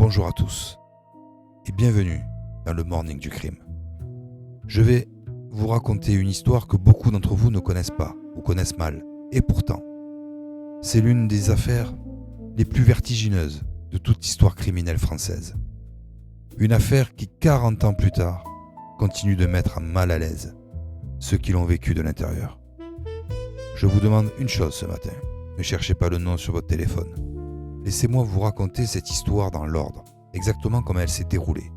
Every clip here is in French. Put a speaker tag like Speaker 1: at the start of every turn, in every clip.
Speaker 1: Bonjour à tous et bienvenue dans le Morning du Crime. Je vais vous raconter une histoire que beaucoup d'entre vous ne connaissent pas ou connaissent mal. Et pourtant, c'est l'une des affaires les plus vertigineuses de toute l'histoire criminelle française. Une affaire qui, 40 ans plus tard, continue de mettre mal à l'aise ceux qui l'ont vécu de l'intérieur. Je vous demande une chose ce matin, ne cherchez pas le nom sur votre téléphone. Laissez-moi vous raconter cette histoire dans l'ordre, exactement comme elle s'est déroulée.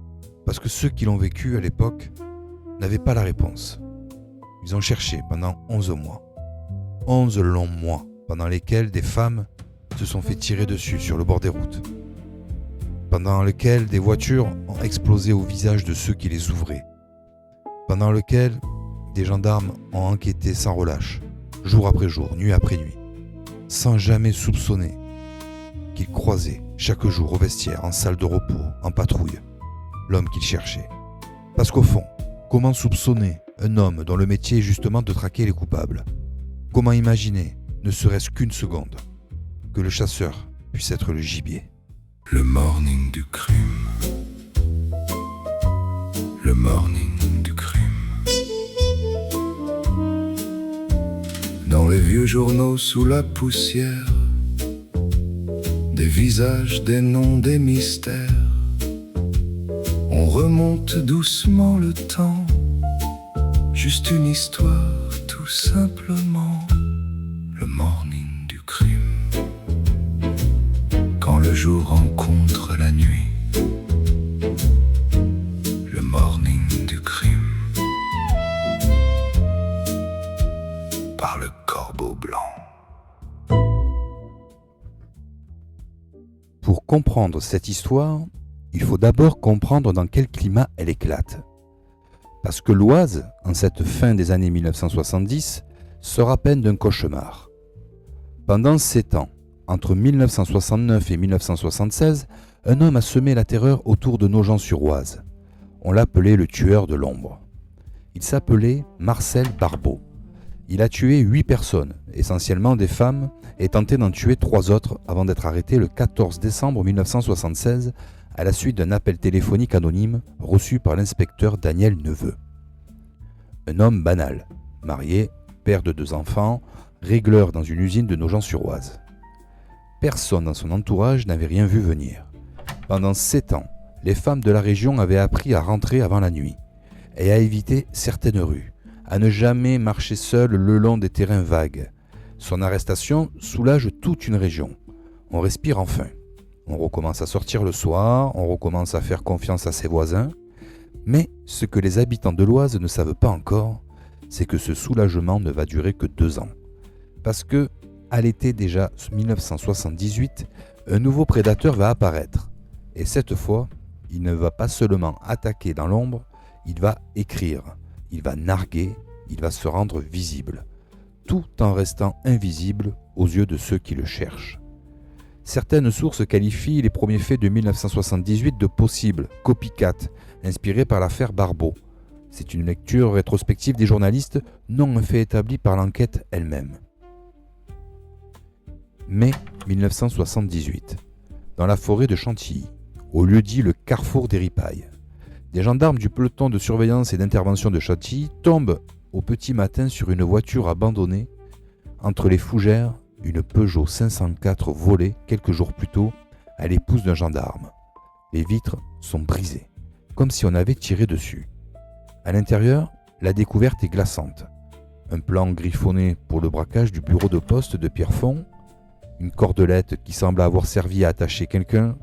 Speaker 1: Parce que ceux qui l'ont vécue à l'époque n'avaient pas la réponse. Ils ont cherché pendant 11 mois. 11 longs mois pendant lesquels des femmes se sont fait tirer dessus sur le bord des routes. Pendant lesquels des voitures ont explosé au visage de ceux qui les ouvraient. Pendant lesquels des gendarmes ont enquêté sans relâche, jour après jour, nuit après nuit, sans jamais soupçonner qu'ils croisaient chaque jour au vestiaire, en salle de repos, en patrouille, l'homme qu'ils cherchaient. Parce qu'au fond, comment soupçonner un homme dont le métier est justement de traquer les coupables? Comment imaginer, ne serait-ce qu'une seconde, que le chasseur puisse être le gibier?
Speaker 2: Le morning du crime. Le morning du crime. Dans les vieux journaux sous la poussière, des visages, des noms, des mystères. On remonte doucement le temps, juste une histoire, tout simplement. Le morning du crime. Quand le jour rencontre la nuit. Le morning du crime. Par le corbeau blanc.
Speaker 1: Pour comprendre cette histoire, il faut d'abord comprendre dans quel climat elle éclate. Parce que l'Oise, en cette fin des années 1970, sera peine d'un cauchemar. Pendant 7 ans, entre 1969 et 1976, un homme a semé la terreur autour de Nogent-sur-Oise. On l'appelait le tueur de l'ombre. Il s'appelait Marcel Barbeau. Il a tué 8 personnes, essentiellement des femmes, et tenté d'en tuer 3 autres avant d'être arrêté le 14 décembre 1976 à la suite d'un appel téléphonique anonyme reçu par l'inspecteur Daniel Neveu. Un homme banal, marié, père de 2 enfants, régleur dans une usine de Nogent-sur-Oise. Personne dans son entourage n'avait rien vu venir. Pendant 7 ans, les femmes de la région avaient appris à rentrer avant la nuit et à éviter certaines rues, à ne jamais marcher seul le long des terrains vagues. Son arrestation soulage toute une région. On respire enfin. On recommence à sortir le soir, on recommence à faire confiance à ses voisins. Mais ce que les habitants de l'Oise ne savent pas encore, c'est que ce soulagement ne va durer que 2 ans. Parce que, à l'été déjà 1978, un nouveau prédateur va apparaître. Et cette fois, il ne va pas seulement attaquer dans l'ombre, il va écrire, il va narguer, il va se rendre visible, tout en restant invisible aux yeux de ceux qui le cherchent. Certaines sources qualifient les premiers faits de 1978 de possibles copycat, inspirés par l'affaire Barbeau. C'est une lecture rétrospective des journalistes, non un fait établi par l'enquête elle-même. Mai 1978, dans la forêt de Chantilly, au lieu dit le carrefour des Ripailles. Des gendarmes du peloton de surveillance et d'intervention de Chantilly tombent au petit matin sur une voiture abandonnée entre les fougères, une Peugeot 504 volée quelques jours plus tôt à l'épouse d'un gendarme. Les vitres sont brisées, comme si on avait tiré dessus. À l'intérieur, la découverte est glaçante. Un plan griffonné pour le braquage du bureau de poste de Pierrefonds, une cordelette qui semble avoir servi à attacher quelqu'un,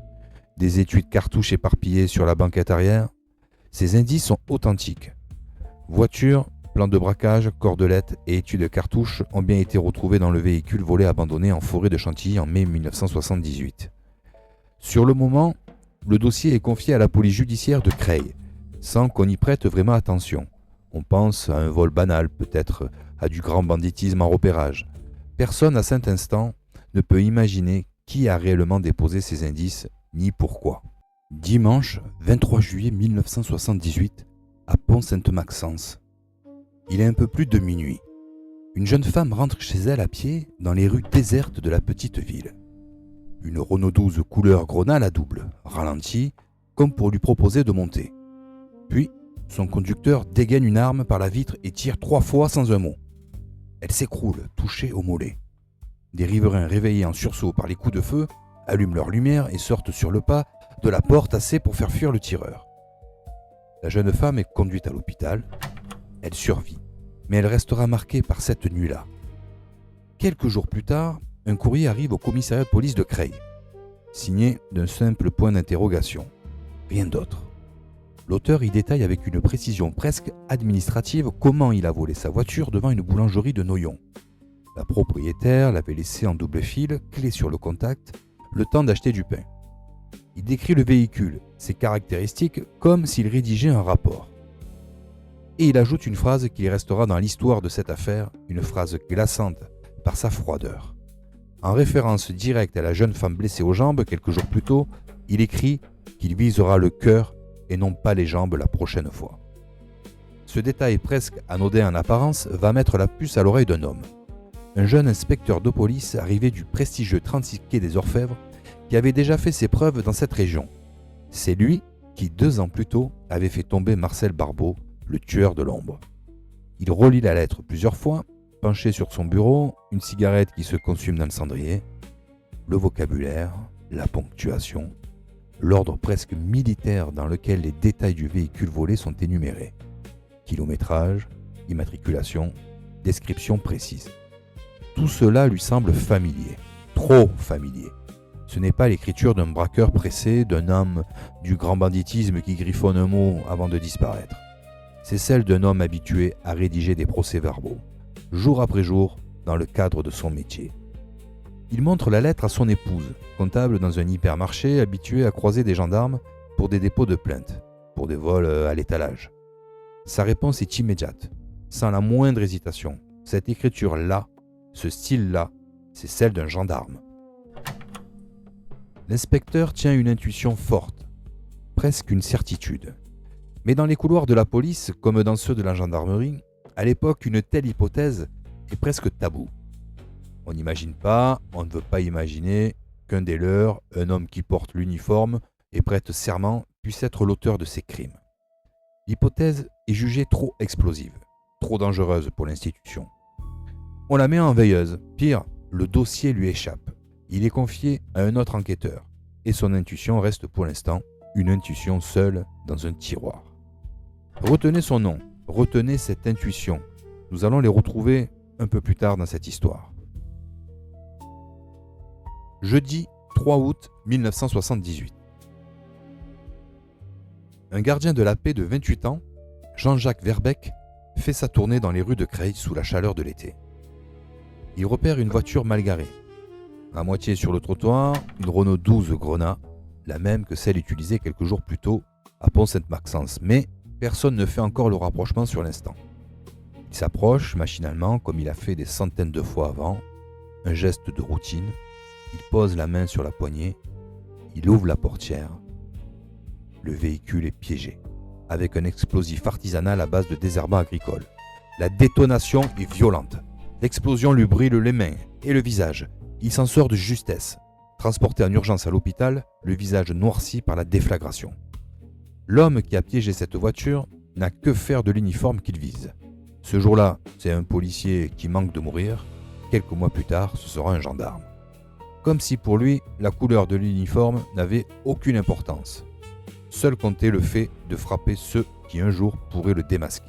Speaker 1: des étuis de cartouches éparpillés sur la banquette arrière. Ces indices sont authentiques. Voiture, plan de braquage, cordelette et étuis de cartouches ont bien été retrouvés dans le véhicule volé abandonné en forêt de Chantilly en mai 1978. Sur le moment, le dossier est confié à la police judiciaire de Creil, sans qu'on y prête vraiment attention. On pense à un vol banal, peut-être à du grand banditisme en repérage. Personne à cet instant ne peut imaginer qui a réellement déposé ces indices, ni pourquoi. Dimanche 23 juillet 1978, à Pont-Sainte-Maxence. Il est un peu plus de minuit. Une jeune femme rentre chez elle à pied dans les rues désertes de la petite ville. Une Renault 12 couleur grenat la double, ralentit, comme pour lui proposer de monter. Puis, son conducteur dégaine une arme par la vitre et tire 3 fois sans un mot. Elle s'écroule, touchée au mollet. Des riverains réveillés en sursaut par les coups de feu allument leur lumière et sortent sur le pas de la porte assez pour faire fuir le tireur. La jeune femme est conduite à l'hôpital. Elle survit, mais elle restera marquée par cette nuit-là. Quelques jours plus tard, un courrier arrive au commissariat de police de Creil, signé d'un simple point d'interrogation. Rien d'autre. L'auteur y détaille avec une précision presque administrative comment il a volé sa voiture devant une boulangerie de Noyon. La propriétaire l'avait laissé en double fil, clé sur le contact, le temps d'acheter du pain. Il décrit le véhicule, ses caractéristiques, comme s'il rédigeait un rapport. Et il ajoute une phrase qui restera dans l'histoire de cette affaire, une phrase glaçante par sa froideur. En référence directe à la jeune femme blessée aux jambes quelques jours plus tôt, il écrit qu'il visera le cœur et non pas les jambes la prochaine fois. Ce détail presque anodin en apparence va mettre la puce à l'oreille d'un homme. Un jeune inspecteur de police arrivé du prestigieux 36 quai des Orfèvres qui avait déjà fait ses preuves dans cette région. C'est lui qui, 2 ans plus tôt, avait fait tomber Marcel Barbeau, le tueur de l'ombre. Il relit la lettre plusieurs fois, penché sur son bureau, une cigarette qui se consume dans le cendrier, le vocabulaire, la ponctuation, l'ordre presque militaire dans lequel les détails du véhicule volé sont énumérés. Kilométrage, immatriculation, description précise. Tout cela lui semble familier, trop familier. Ce n'est pas l'écriture d'un braqueur pressé, d'un homme du grand banditisme qui griffonne un mot avant de disparaître. C'est celle d'un homme habitué à rédiger des procès-verbaux, jour après jour, dans le cadre de son métier. Il montre la lettre à son épouse, comptable dans un hypermarché habitué à croiser des gendarmes pour des dépôts de plainte, pour des vols à l'étalage. Sa réponse est immédiate, sans la moindre hésitation. Cette écriture-là, ce style-là, c'est celle d'un gendarme. L'inspecteur tient une intuition forte, presque une certitude. Mais dans les couloirs de la police, comme dans ceux de la gendarmerie, à l'époque, une telle hypothèse est presque taboue. On n'imagine pas, on ne veut pas imaginer qu'un des leurs, un homme qui porte l'uniforme et prête serment, puisse être l'auteur de ces crimes. L'hypothèse est jugée trop explosive, trop dangereuse pour l'institution. On la met en veilleuse. Pire, le dossier lui échappe. Il est confié à un autre enquêteur. Et son intuition reste pour l'instant une intuition seule dans un tiroir. Retenez son nom, retenez cette intuition. Nous allons les retrouver un peu plus tard dans cette histoire. Jeudi 3 août 1978. Un gardien de la paix de 28 ans, Jean-Jacques Verbeck, fait sa tournée dans les rues de Creil sous la chaleur de l'été. Il repère une voiture mal garée. À moitié sur le trottoir, une Renault 12 Grenat, la même que celle utilisée quelques jours plus tôt à Pont-Sainte-Maxence, mais personne ne fait encore le rapprochement sur l'instant. Il s'approche machinalement, comme il a fait des centaines de fois avant, un geste de routine. Il pose la main sur la poignée, il ouvre la portière. Le véhicule est piégé, avec un explosif artisanal à base de désherbant agricole. La détonation est violente. L'explosion lui brûle les mains et le visage. Il s'en sort de justesse. Transporté en urgence à l'hôpital, le visage noirci par la déflagration. L'homme qui a piégé cette voiture n'a que faire de l'uniforme qu'il vise. Ce jour-là, c'est un policier qui manque de mourir. Quelques mois plus tard, ce sera un gendarme. Comme si pour lui, la couleur de l'uniforme n'avait aucune importance. Seul comptait le fait de frapper ceux qui un jour pourraient le démasquer.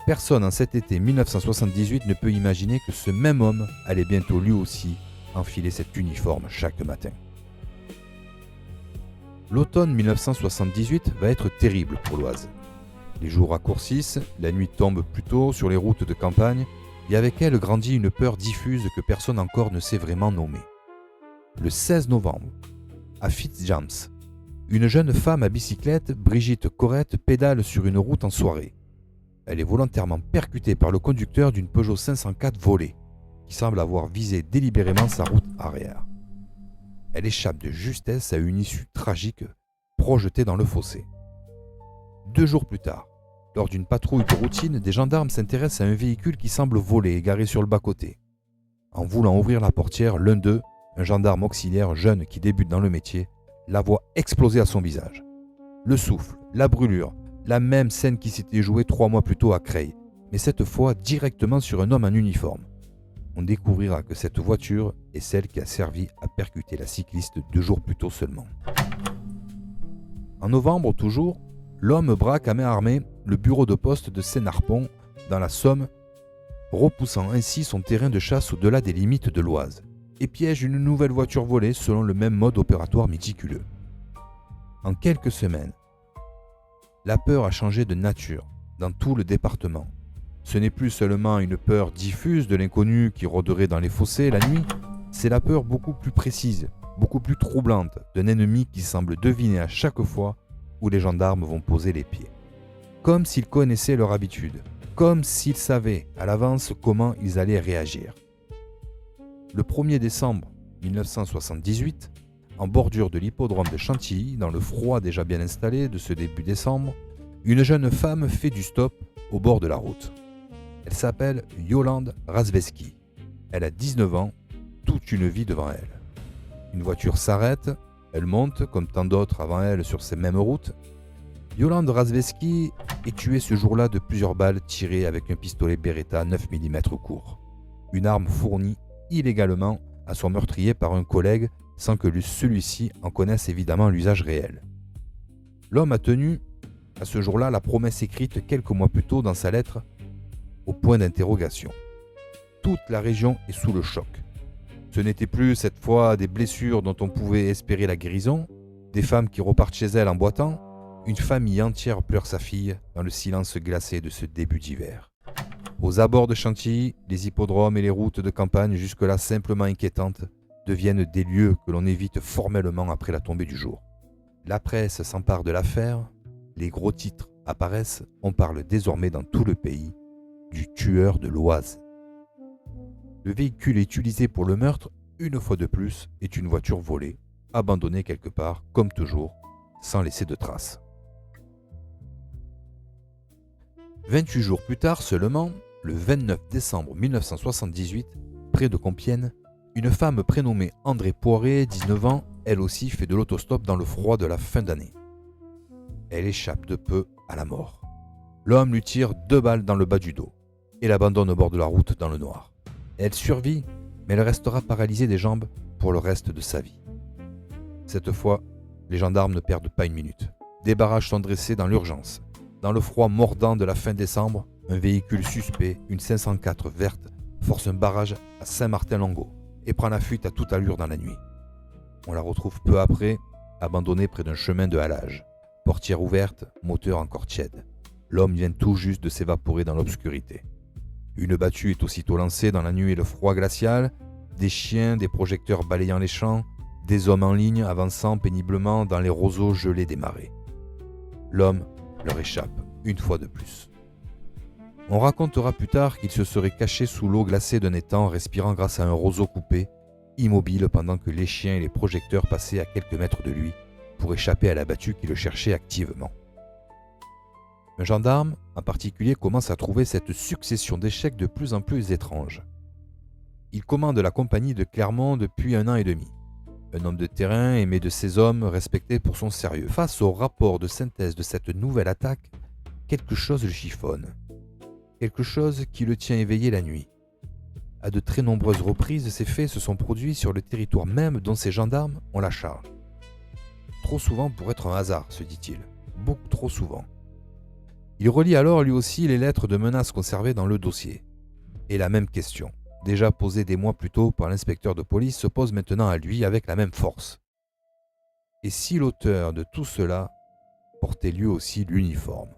Speaker 1: Personne en cet été 1978 ne peut imaginer que ce même homme allait bientôt lui aussi enfiler cet uniforme chaque matin. L'automne 1978 va être terrible pour l'Oise. Les jours raccourcissent, la nuit tombe plus tôt sur les routes de campagne et avec elle grandit une peur diffuse que personne encore ne sait vraiment nommer. Le 16 novembre, à Fitzjames, une jeune femme à bicyclette, Brigitte Corrette, pédale sur une route en soirée. Elle est volontairement percutée par le conducteur d'une Peugeot 504 volée, qui semble avoir visé délibérément sa route arrière. Elle échappe de justesse à une issue tragique, projetée dans le fossé. 2 jours plus tard, lors d'une patrouille de routine, des gendarmes s'intéressent à un véhicule qui semble volé et garé sur le bas-côté. En voulant ouvrir la portière, l'un d'eux, un gendarme auxiliaire jeune qui débute dans le métier, la voit exploser à son visage. Le souffle, la brûlure, la même scène qui s'était jouée 3 mois plus tôt à Creil, mais cette fois directement sur un homme en uniforme. On découvrira que cette voiture est celle qui a servi à percuter la cycliste 2 jours plus tôt seulement. En novembre toujours, l'homme braque à main armée le bureau de poste de Sénarpont dans la Somme, repoussant ainsi son terrain de chasse au-delà des limites de l'Oise, et piège une nouvelle voiture volée selon le même mode opératoire méticuleux. En quelques semaines, la peur a changé de nature dans tout le département. Ce n'est plus seulement une peur diffuse de l'inconnu qui rôderait dans les fossés la nuit, c'est la peur beaucoup plus précise, beaucoup plus troublante d'un ennemi qui semble deviner à chaque fois où les gendarmes vont poser les pieds. Comme s'ils connaissaient leur habitude, comme s'ils savaient à l'avance comment ils allaient réagir. Le 1er décembre 1978, en bordure de l'hippodrome de Chantilly, dans le froid déjà bien installé de ce début décembre, une jeune femme fait du stop au bord de la route. Elle s'appelle Yolande Razveski. Elle a 19 ans, toute une vie devant elle. Une voiture s'arrête, elle monte, comme tant d'autres avant elle sur ces mêmes routes. Yolande Razveski est tuée ce jour-là de plusieurs balles tirées avec un pistolet Beretta 9 mm court. Une arme fournie illégalement à son meurtrier par un collègue sans que celui-ci en connaisse évidemment l'usage réel. L'homme a tenu, à ce jour-là, la promesse écrite quelques mois plus tôt dans sa lettre au point d'interrogation. Toute la région est sous le choc. Ce n'était plus cette fois des blessures dont on pouvait espérer la guérison, des femmes qui repartent chez elles en boitant, une famille entière pleure sa fille dans le silence glacé de ce début d'hiver. Aux abords de Chantilly, les hippodromes et les routes de campagne jusque-là simplement inquiétantes deviennent des lieux que l'on évite formellement après la tombée du jour. La presse s'empare de l'affaire, les gros titres apparaissent, on parle désormais dans tout le pays du tueur de l'Oise. Le véhicule utilisé pour le meurtre, une fois de plus, est une voiture volée, abandonnée quelque part, comme toujours, sans laisser de traces. 28 jours plus tard seulement, le 29 décembre 1978, près de Compiègne, une femme prénommée André Poiré, 19 ans, elle aussi fait de l'autostop dans le froid de la fin d'année. Elle échappe de peu à la mort. L'homme lui tire 2 balles dans le bas du dos et l'abandonne au bord de la route dans le noir. Elle survit, mais elle restera paralysée des jambes pour le reste de sa vie. Cette fois, les gendarmes ne perdent pas une minute. Des barrages sont dressés dans l'urgence. Dans le froid mordant de la fin décembre, un véhicule suspect, une 504 verte, force un barrage à Saint-Martin-Longo et prend la fuite à toute allure dans la nuit. On la retrouve peu après, abandonnée près d'un chemin de halage. Portière ouverte, moteur encore tiède. L'homme vient tout juste de s'évaporer dans l'obscurité. Une battue est aussitôt lancée dans la nuit et le froid glacial, des chiens, des projecteurs balayant les champs, des hommes en ligne avançant péniblement dans les roseaux gelés des marais. L'homme leur échappe une fois de plus. On racontera plus tard qu'il se serait caché sous l'eau glacée d'un étang, respirant grâce à un roseau coupé, immobile pendant que les chiens et les projecteurs passaient à quelques mètres de lui pour échapper à la battue qui le cherchait activement. Un gendarme, en particulier, commence à trouver cette succession d'échecs de plus en plus étranges. Il commande la compagnie de Clermont depuis 1 an et demi. Un homme de terrain aimé de ses hommes, respecté pour son sérieux. Face au rapport de synthèse de cette nouvelle attaque, quelque chose le chiffonne. Quelque chose qui le tient éveillé la nuit. À de très nombreuses reprises, ces faits se sont produits sur le territoire même dont ces gendarmes ont la charge. Trop souvent pour être un hasard, se dit-il. Beaucoup trop souvent. Il relit alors lui aussi les lettres de menaces conservées dans le dossier. Et la même question, déjà posée des mois plus tôt par l'inspecteur de police, se pose maintenant à lui avec la même force. Et si l'auteur de tout cela portait lui aussi l'uniforme?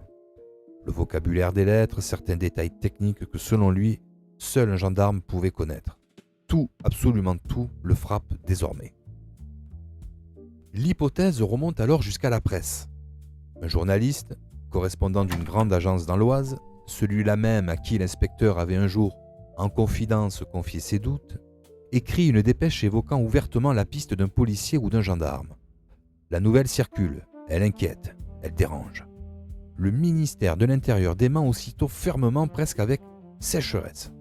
Speaker 1: Le vocabulaire des lettres, certains détails techniques que selon lui, seul un gendarme pouvait connaître. Tout, absolument tout, le frappe désormais. L'hypothèse remonte alors jusqu'à la presse. Un journaliste, correspondant d'une grande agence dans l'Oise, celui-là même à qui l'inspecteur avait un jour, en confidence, confié ses doutes, écrit une dépêche évoquant ouvertement la piste d'un policier ou d'un gendarme. La nouvelle circule, elle inquiète, elle dérange. Le ministère de l'Intérieur dément aussitôt fermement, presque avec sécheresse.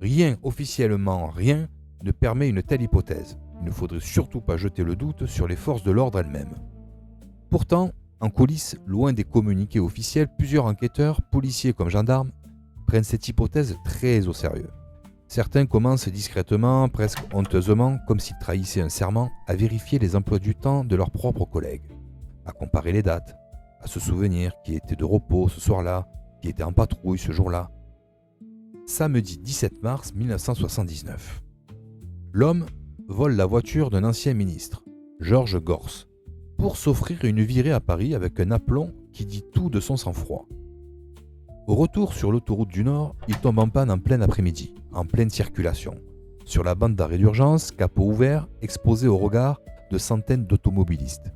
Speaker 1: Rien, officiellement rien, ne permet une telle hypothèse. Il ne faudrait surtout pas jeter le doute sur les forces de l'ordre elles-mêmes. Pourtant, en coulisses, loin des communiqués officiels, plusieurs enquêteurs, policiers comme gendarmes, prennent cette hypothèse très au sérieux. Certains commencent discrètement, presque honteusement, comme s'ils trahissaient un serment, à vérifier les emplois du temps de leurs propres collègues, à comparer les dates, à se souvenir qui était de repos ce soir-là, qui était en patrouille ce jour-là. Samedi 17 mars 1979. L'homme vole la voiture d'un ancien ministre, Georges Gorce, pour s'offrir une virée à Paris avec un aplomb qui dit tout de son sang-froid. Au retour sur l'autoroute du Nord, il tombe en panne en plein après-midi, en pleine circulation, sur la bande d'arrêt d'urgence, capot ouvert, exposé au regard de centaines d'automobilistes.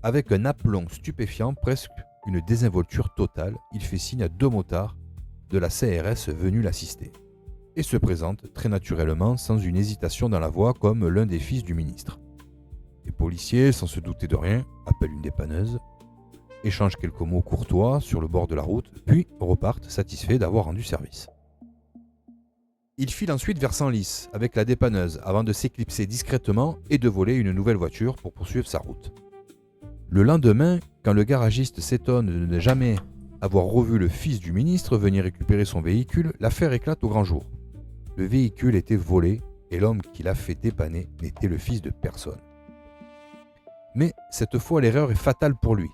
Speaker 1: Avec un aplomb stupéfiant, presque une désinvolture totale, il fait signe à 2 motards de la CRS venus l'assister, et se présente très naturellement, sans une hésitation dans la voix, comme l'un des fils du ministre. Les policiers, sans se douter de rien, appellent une dépanneuse, échangent quelques mots courtois sur le bord de la route, puis repartent satisfaits d'avoir rendu service. Il file ensuite vers Senlis avec la dépanneuse avant de s'éclipser discrètement et de voler une nouvelle voiture pour poursuivre sa route. Le lendemain, quand le garagiste s'étonne de ne jamais avoir revu le fils du ministre venir récupérer son véhicule, l'affaire éclate au grand jour. Le véhicule était volé et l'homme qui l'a fait dépanner n'était le fils de personne. Mais cette fois, l'erreur est fatale pour lui.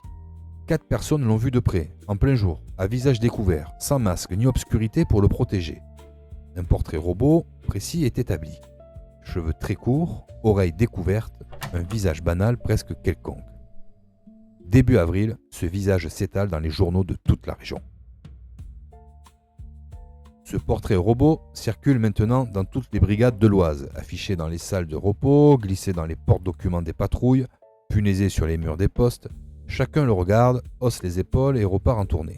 Speaker 1: 4 personnes l'ont vu de près, en plein jour, à visage découvert, sans masque ni obscurité pour le protéger. Un portrait robot précis est établi. Cheveux très courts, oreilles découvertes, un visage banal presque quelconque. Début avril, ce visage s'étale dans les journaux de toute la région. Ce portrait robot circule maintenant dans toutes les brigades de l'Oise, affiché dans les salles de repos, glissé dans les porte-documents des patrouilles, punaisé sur les murs des postes. Chacun le regarde, hausse les épaules et repart en tournée.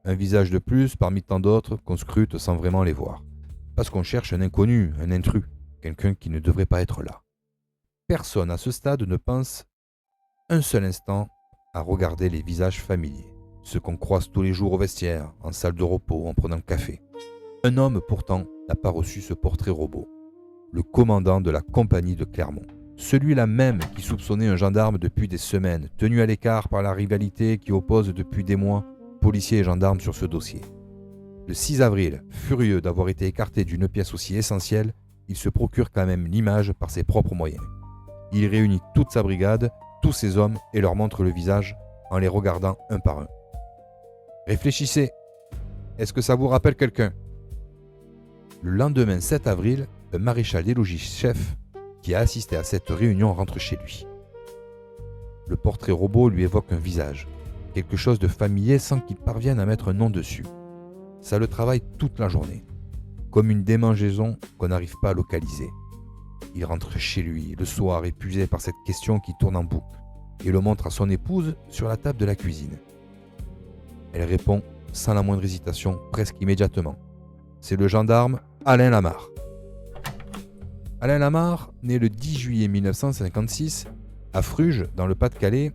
Speaker 1: Un visage de plus parmi tant d'autres qu'on scrute sans vraiment les voir. Parce qu'on cherche un inconnu, un intrus, quelqu'un qui ne devrait pas être là. Personne à ce stade ne pense un seul instant à regarder les visages familiers, ceux qu'on croise tous les jours au vestiaire, en salle de repos, en prenant le café. Un homme pourtant n'a pas reçu ce portrait robot. Le commandant de la compagnie de Clermont. Celui-là même qui soupçonnait un gendarme depuis des semaines, tenu à l'écart par la rivalité qui oppose depuis des mois policiers et gendarmes sur ce dossier. Le 6 avril, furieux d'avoir été écarté d'une pièce aussi essentielle, il se procure quand même l'image par ses propres moyens. Il réunit toute sa brigade, tous ses hommes et leur montre le visage en les regardant un par un. Réfléchissez, est-ce que ça vous rappelle quelqu'un ? Le lendemain 7 avril, un maréchal des logis chef qui a assisté à cette réunion rentre chez lui. Le portrait robot lui évoque un visage, quelque chose de familier sans qu'il parvienne à mettre un nom dessus. Ça le travaille toute la journée, comme une démangeaison qu'on n'arrive pas à localiser. Il rentre chez lui le soir épuisé par cette question qui tourne en boucle et le montre à son épouse sur la table de la cuisine. Elle répond sans la moindre hésitation, presque immédiatement. C'est le gendarme Alain Lamarre. Alain Lamarre, né le 10 juillet 1956 à Fruges, dans le Pas-de-Calais,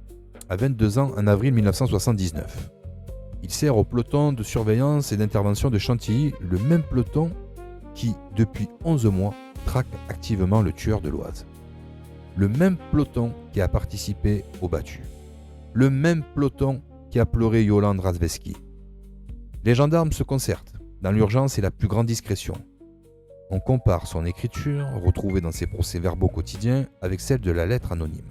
Speaker 1: à 22 ans en avril 1979. Il sert au peloton de surveillance et d'intervention de Chantilly, le même peloton qui, depuis 11 mois, traque activement le tueur de l'Oise. Le même peloton qui a participé au battu. Le même peloton qui a pleuré Yolande Razveski. Les gendarmes se concertent, dans l'urgence et la plus grande discrétion. On compare son écriture, retrouvée dans ses procès-verbaux quotidiens, avec celle de la lettre anonyme.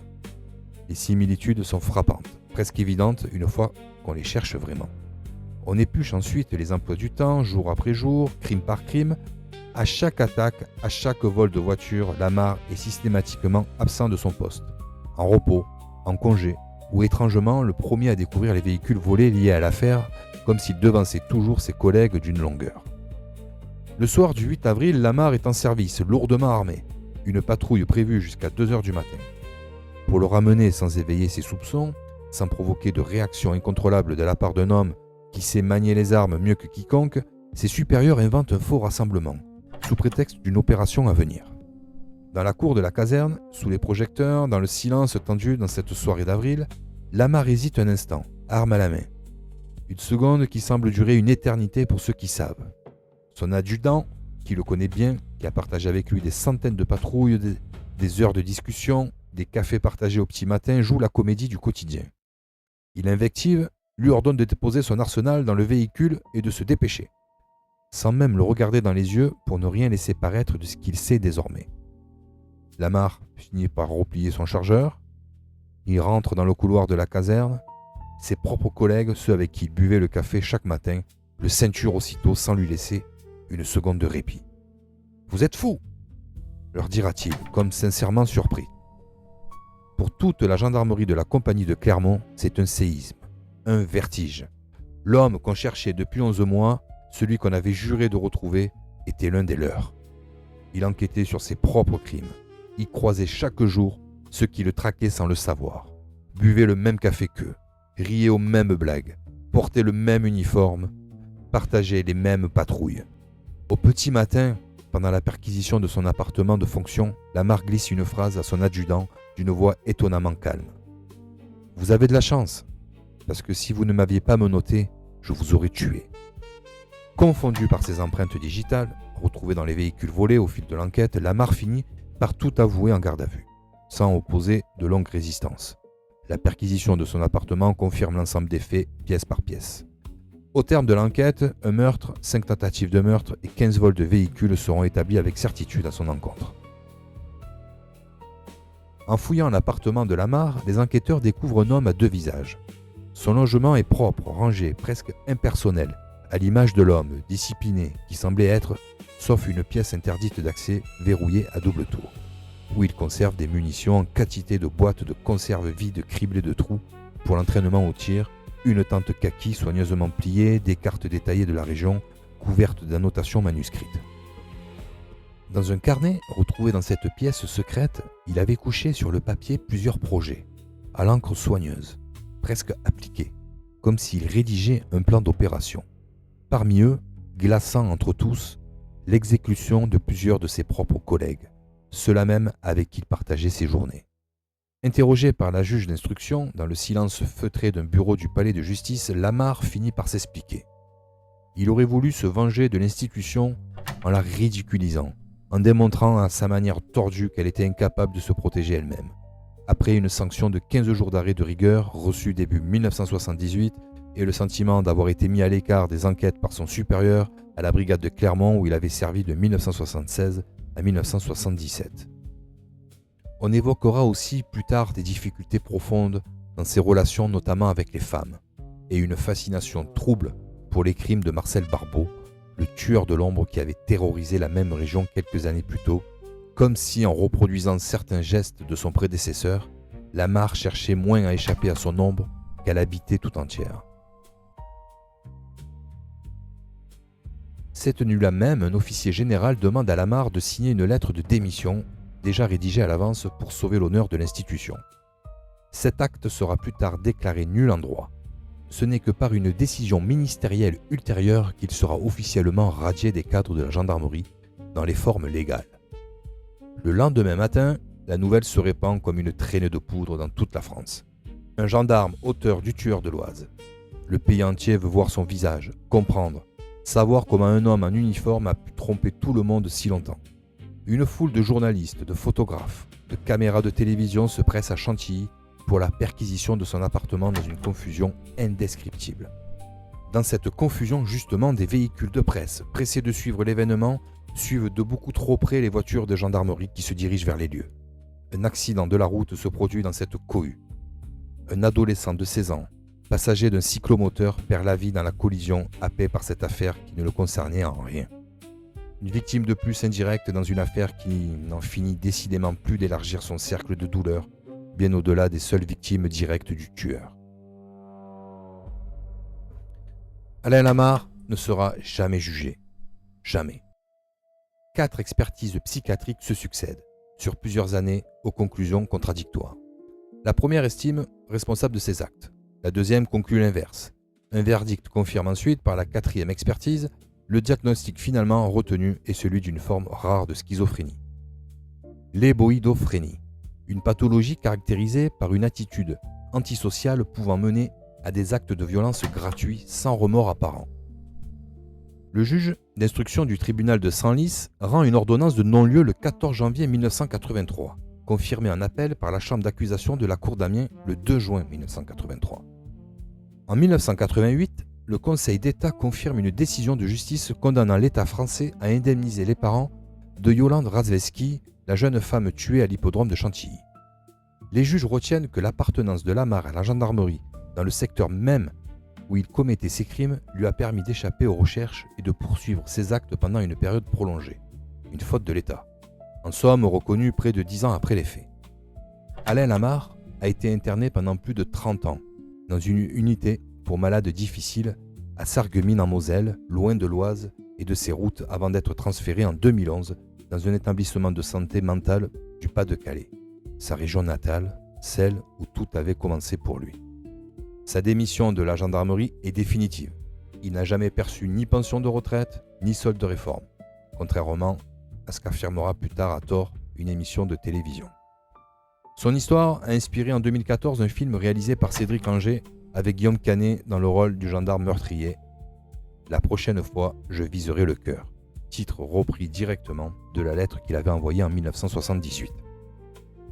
Speaker 1: Les similitudes sont frappantes, presque évidentes une fois qu'on les cherche vraiment. On épluche ensuite les emplois du temps, jour après jour, crime par crime. À chaque attaque, à chaque vol de voiture, Lamarre est systématiquement absent de son poste, en repos, en congé, ou étrangement le premier à découvrir les véhicules volés liés à l'affaire, comme s'il devançait toujours ses collègues d'une longueur. Le soir du 8 avril, Lamarre est en service, lourdement armé, une patrouille prévue jusqu'à 2h du matin. Pour le ramener sans éveiller ses soupçons, sans provoquer de réaction incontrôlable de la part d'un homme qui sait manier les armes mieux que quiconque, ses supérieurs inventent un faux rassemblement, sous prétexte d'une opération à venir. Dans la cour de la caserne, sous les projecteurs, dans le silence tendu dans cette soirée d'avril, Lamarre hésite un instant, arme à la main. Une seconde qui semble durer une éternité pour ceux qui savent. Son adjudant, qui le connaît bien, qui a partagé avec lui des centaines de patrouilles, des heures de discussion, des cafés partagés au petit matin, joue la comédie du quotidien. Il invective, lui ordonne de déposer son arsenal dans le véhicule et de se dépêcher, sans même le regarder dans les yeux pour ne rien laisser paraître de ce qu'il sait désormais. Lamar finit par replier son chargeur. Il rentre dans le couloir de la caserne. Ses propres collègues, ceux avec qui il buvait le café chaque matin, le ceinturent aussitôt sans lui laisser une seconde de répit. « Vous êtes fous !» leur dira-t-il, comme sincèrement surpris. Pour toute la gendarmerie de la compagnie de Clermont, c'est un séisme, un vertige. L'homme qu'on cherchait depuis 11 mois, celui qu'on avait juré de retrouver, était l'un des leurs. Il enquêtait sur ses propres crimes. Il croisait chaque jour ceux qui le traquaient sans le savoir, buvait le même café qu'eux, riait aux mêmes blagues, portait le même uniforme, partageait les mêmes patrouilles. Au petit matin, pendant la perquisition de son appartement de fonction, Lamar glisse une phrase à son adjudant d'une voix étonnamment calme. « Vous avez de la chance, parce que si vous ne m'aviez pas menotté, je vous aurais tué. » Confondu par ses empreintes digitales, retrouvées dans les véhicules volés au fil de l'enquête, Lamar finit par tout avouer en garde à vue, sans opposer de longue résistance. La perquisition de son appartement confirme l'ensemble des faits, pièce par pièce. Au terme de l'enquête, un meurtre, 5 tentatives de meurtre et 15 vols de véhicules seront établis avec certitude à son encontre. En fouillant l'appartement de Lamar, les enquêteurs découvrent un homme à 2 visages. Son logement est propre, rangé, presque impersonnel, à l'image de l'homme, discipliné, qui semblait être, sauf une pièce interdite d'accès, verrouillée à double tour, où il conserve des munitions en quantité de boîtes de conserve vides criblées de trous pour l'entraînement au tir, une tente kaki soigneusement pliée, des cartes détaillées de la région, couvertes d'annotations manuscrites. Dans un carnet retrouvé dans cette pièce secrète, il avait couché sur le papier plusieurs projets, à l'encre soigneuse, presque appliquée, comme s'il rédigeait un plan d'opération. Parmi eux, glaçant entre tous, l'exécution de plusieurs de ses propres collègues, ceux-là même avec qui il partageait ses journées. Interrogé par la juge d'instruction, dans le silence feutré d'un bureau du palais de justice, Lamar finit par s'expliquer. Il aurait voulu se venger de l'institution en la ridiculisant, en démontrant à sa manière tordue qu'elle était incapable de se protéger elle-même. Après une sanction de 15 jours d'arrêt de rigueur reçue début 1978 et le sentiment d'avoir été mis à l'écart des enquêtes par son supérieur à la brigade de Clermont où il avait servi de 1976 à 1977. On évoquera aussi plus tard des difficultés profondes dans ses relations notamment avec les femmes et une fascination trouble pour les crimes de Marcel Barbeau, le tueur de l'ombre qui avait terrorisé la même région quelques années plus tôt, comme si en reproduisant certains gestes de son prédécesseur, Lamar cherchait moins à échapper à son ombre qu'à l'habiter tout entière. Cette nuit-là même, un officier général demande à Lamar de signer une lettre de démission déjà rédigée à l'avance pour sauver l'honneur de l'institution. Cet acte sera plus tard déclaré nul en droit. Ce n'est que par une décision ministérielle ultérieure qu'il sera officiellement radié des cadres de la gendarmerie dans les formes légales. Le lendemain matin, la nouvelle se répand comme une traînée de poudre dans toute la France. Un gendarme auteur du tueur de l'Oise. Le pays entier veut voir son visage, comprendre, savoir comment un homme en uniforme a pu tromper tout le monde si longtemps. Une foule de journalistes, de photographes, de caméras de télévision se presse à Chantilly pour la perquisition de son appartement dans une confusion indescriptible. Dans cette confusion, justement, des véhicules de presse, pressés de suivre l'événement, suivent de beaucoup trop près les voitures de gendarmerie qui se dirigent vers les lieux. Un accident de la route se produit dans cette cohue. Un adolescent de 16 ans, passager d'un cyclomoteur, perd la vie dans la collision happée par cette affaire qui ne le concernait en rien. Une victime de plus indirecte dans une affaire qui n'en finit décidément plus d'élargir son cercle de douleur, bien au-delà des seules victimes directes du tueur. Alain Lamar ne sera jamais jugé. Jamais. 4 expertises psychiatriques se succèdent, sur plusieurs années, aux conclusions contradictoires. La première estime responsable de ces actes. La deuxième conclut l'inverse. Un verdict confirme ensuite par la 4e expertise le diagnostic finalement retenu est celui d'une forme rare de schizophrénie. L'éboïdophrénie, une pathologie caractérisée par une attitude antisociale pouvant mener à des actes de violence gratuits sans remords apparent. Le juge d'instruction du tribunal de Senlis rend une ordonnance de non-lieu le 14 janvier 1983, confirmée en appel par la chambre d'accusation de la cour d'Amiens le 2 juin 1983. En 1988, le Conseil d'État confirme une décision de justice condamnant l'État français à indemniser les parents de Yolande Razveski, la jeune femme tuée à l'hippodrome de Chantilly. Les juges retiennent que l'appartenance de Lamar à la gendarmerie dans le secteur même où il commettait ses crimes lui a permis d'échapper aux recherches et de poursuivre ses actes pendant une période prolongée. Une faute de l'État. En somme, reconnu près de 10 ans après les faits. Alain Lamar a été interné pendant plus de 30 ans dans une unité pour malades difficiles à Sarreguemines en Moselle, loin de l'Oise et de ses routes avant d'être transféré en 2011 dans un établissement de santé mentale du Pas-de-Calais, sa région natale, celle où tout avait commencé pour lui. Sa démission de la gendarmerie est définitive. Il n'a jamais perçu ni pension de retraite, ni solde de réforme, contrairement à ce qu'affirmera plus tard à tort une émission de télévision. Son histoire a inspiré en 2014 un film réalisé par Cédric Angers avec Guillaume Canet dans le rôle du gendarme meurtrier. La prochaine fois, je viserai le cœur. Titre repris directement de la lettre qu'il avait envoyée en 1978.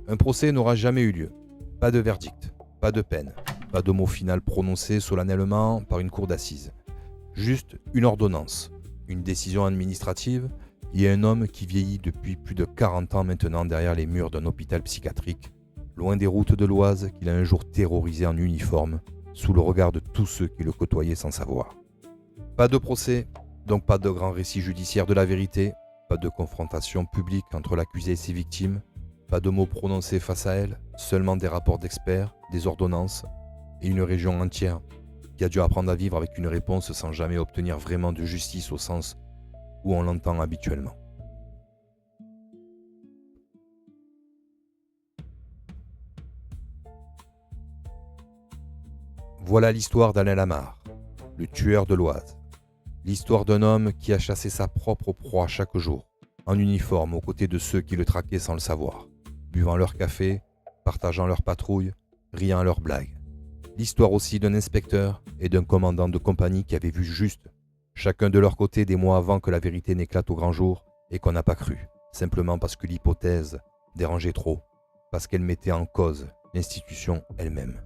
Speaker 1: Un procès n'aura jamais eu lieu. Pas de verdict, pas de peine, pas de mot final prononcé solennellement par une cour d'assises. Juste une ordonnance, une décision administrative et un homme qui vieillit depuis plus de 40 ans maintenant derrière les murs d'un hôpital psychiatrique, loin des routes de l'Oise qu'il a un jour terrorisé en uniforme, sous le regard de tous ceux qui le côtoyaient sans savoir. Pas de procès, donc pas de grand récit judiciaire de la vérité, pas de confrontation publique entre l'accusé et ses victimes, pas de mots prononcés face à elle, seulement des rapports d'experts, des ordonnances, et une région entière qui a dû apprendre à vivre avec une réponse sans jamais obtenir vraiment de justice au sens où on l'entend habituellement. Voilà l'histoire d'Alain Lamar, le tueur de l'Oise. L'histoire d'un homme qui a chassé sa propre proie chaque jour, en uniforme aux côtés de ceux qui le traquaient sans le savoir, buvant leur café, partageant leur patrouille, riant à leurs blagues. L'histoire aussi d'un inspecteur et d'un commandant de compagnie qui avaient vu juste, chacun de leur côté des mois avant que la vérité n'éclate au grand jour et qu'on n'a pas cru, simplement parce que l'hypothèse dérangeait trop, parce qu'elle mettait en cause l'institution elle-même.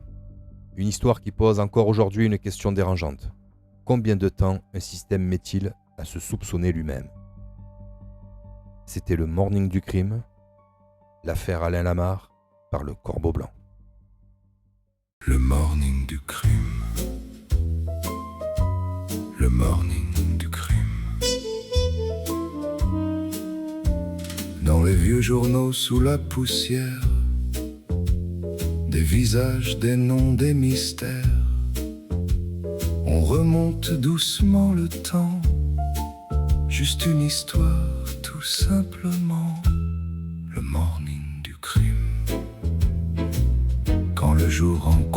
Speaker 1: Une histoire qui pose encore aujourd'hui une question dérangeante. Combien de temps un système met-il à se soupçonner lui-même ? C'était le Morning du crime, l'affaire Alain Lamar par le Corbeau Blanc.
Speaker 2: Le morning du crime. Le morning du crime. Dans les vieux journaux sous la poussière, des visages, des noms, des mystères. On remonte doucement le temps, juste une histoire tout simplement. Le morning du crime. Quand le jour rentre